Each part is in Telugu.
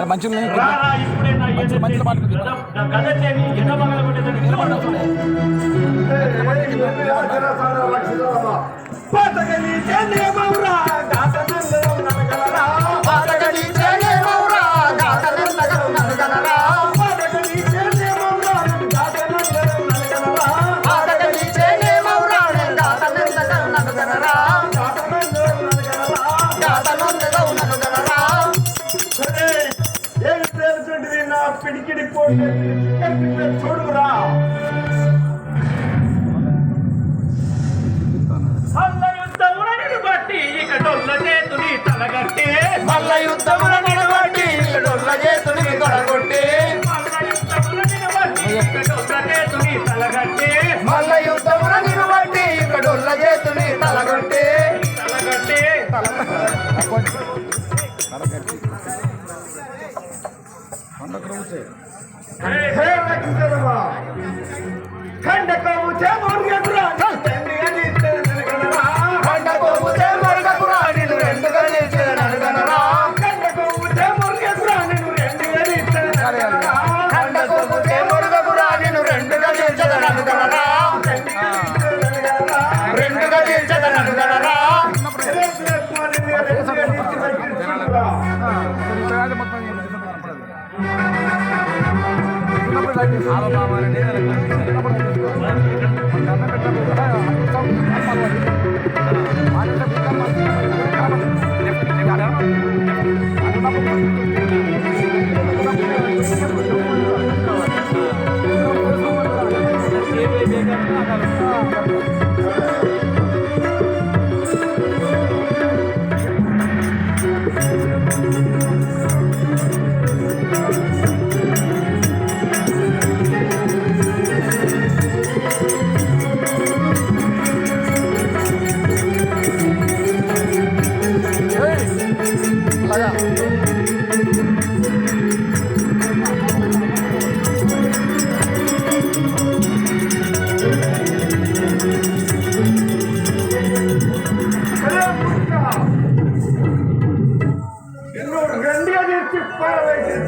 మంచి పిడికిడి చూడురా మల్ల యుద్ధములను బట్టి ఇక డొల్ల చేతుని తలగట్టి మల్ల యుద్ధములను బట్టి ఇక డొల్ల చేతుని తొడగొట్టి మల్ల యుద్ధములను బట్టి ఇక డొల్ల చేతుని తలగట్టి మల్ల యుద్ధములను బట్టి ఇక డొల్ల చేతుని తలగొట్టి తలగట్టి ఖండకముచే మురుగకురా ఖండకముచే మురుగకురా నిన్ను రెండుగా నిలిచెదననుగనరా ఖండకముచే మురుగకురా నిన్ను రెండుగా నిలిచెదననుగనరా ఖండకముచే మురుగకురా నిన్ను రెండుగా నిలిచెదననుగనరా రెండుగా నిలిచెదననుగనరా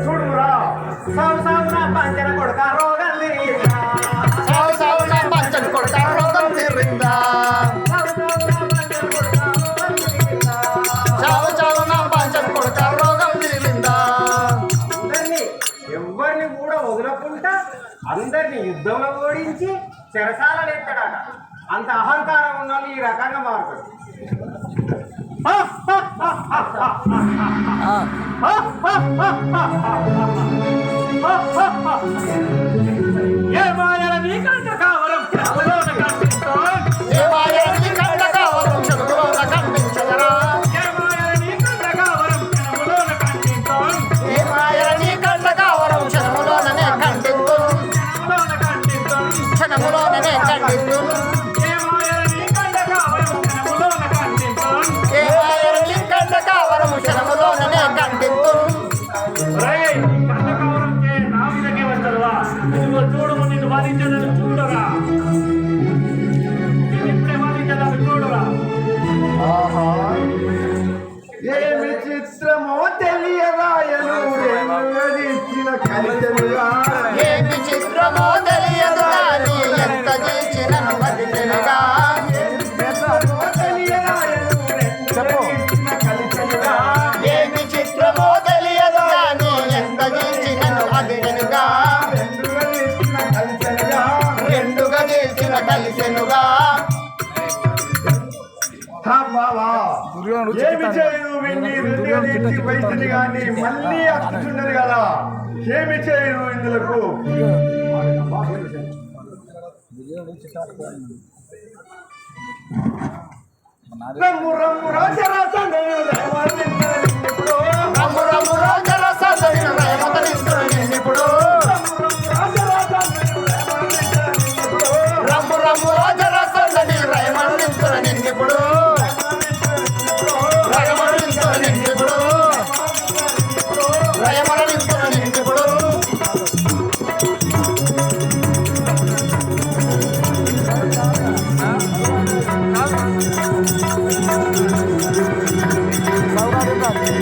చూడురా సావున పంచన కొడక రోగం తీరిందా సావున పంచన కొడక రోగం తీరిందా చావున పంచన కొడక రోగం తీరిందా ఎవరిని కూడా వదలకుండా అందరినీ యుద్ధంలో ఓడించి చెరసాలను ఎత్తాడట అంత అహంకారం ఉన్న ఈ రకంగా మారుతాడు ఏ మాయల నీ కంట కావరం చెరువులోన కనిపిస్తో ఏ మాయల నీ కంట కావరం చెరువులోన కనిపించదరా ఏ మాయల నీ కంట కావరం చెరువులోన కనిపిస్తో ఏ మాయల నీ కంట కావరం చెరువులోననే కనిపిస్తో చెరువులోననే కనిపిస్తో చూడరా ఏమి చిత్రమో తెలియరాయను ఇచ్చిన కలిసెనుగా ఏమి చిత్రమో తెలియదు కానీ ఎంత చేసినను బతికెనుగా ఏమి చిత్రమో తెలియదు కానీ ఎంత చేసినను బతికెనుగా రెండుగా చేసిన కలిసెనుగా ఏమి చేయను వైద్యుని కానీ మళ్ళీ అత్తున్నది కదా ఏమి చేయను ఇందులకు రమ్ము రమ్ము రాజరాజను రమ్ము రమ్ము రాజరాజను ఇప్పుడు రమ్ము రమ్ము రాజరాజను ఇప్పుడు Saudade,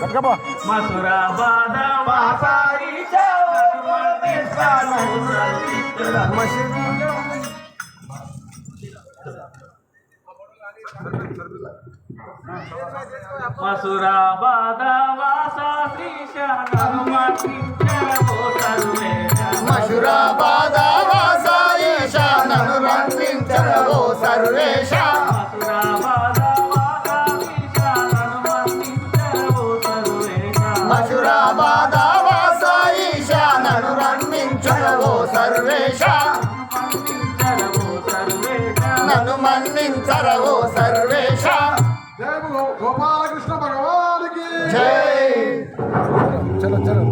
మసురాబాద వాసారీశ మసురాబాద వాసా శ్రీశ ననుమతించరవో సర్వేశ మషురాబాద వాసాయేష నన్ను రక్షించరవో సర్వేష మసురాబాద వాసా శ్రీశ ననుమతించరవో సర్వేశ నన్ను మన్నించరవో సర్వేష జై గోపాలకృష్ణ భగవానికి జై చలో చలో